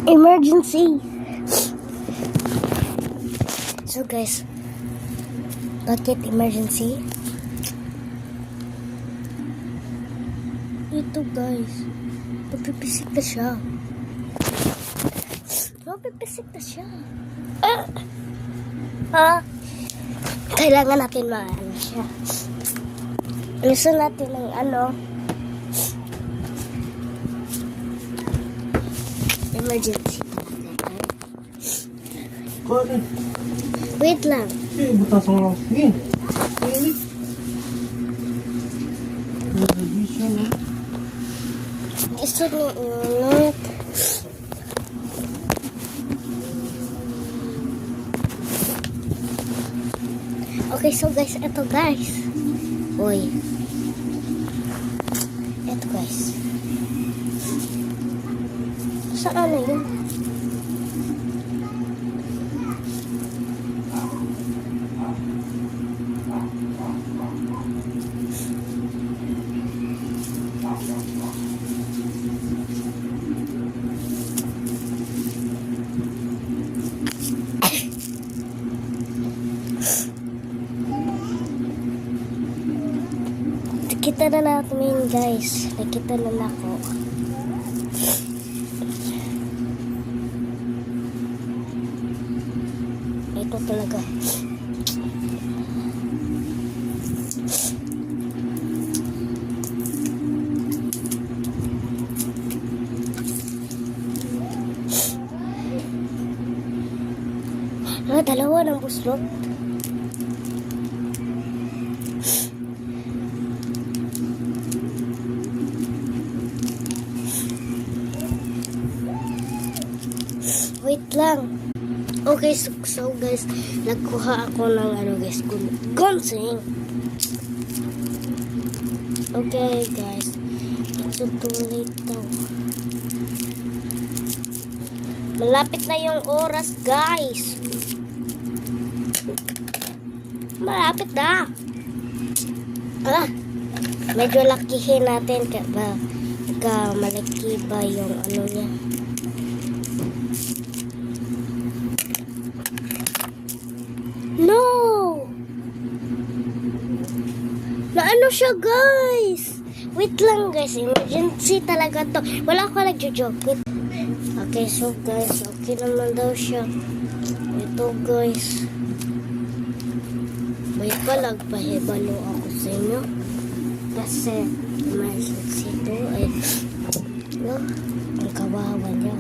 Emergency. So guys, bakit emergency? Ito guys, mapipisik na siya. Mapipisik na siya. Kailangan natin maano siya. Listen natin ng emergency. Bakit? Wait lang. Butas mo lang. Sige. Init. Television. Gusto niyo init. Okay, so guys, ito guys. Uy. Ito guys. Saan na yun? Nakita na natin guys. Nakita na ako. Ito talaga. Dalawa ng buslot. Wait lang. Okay, so guys, nagkuha ako ng guys, gonsing. Okay guys, it's too late daw. Malapit na yung oras guys. Malapit na. Medyo lakihin natin malaki ba yung niya. No! Naano siya guys? Wait lang guys, emergency talaga to. Wala ko nagjo-joke. Okay, so guys, okay naman daw siya. Ito guys. May palagpahibalo ako sa inyo. Kasi emergency to. Ay, ang kawawa niya.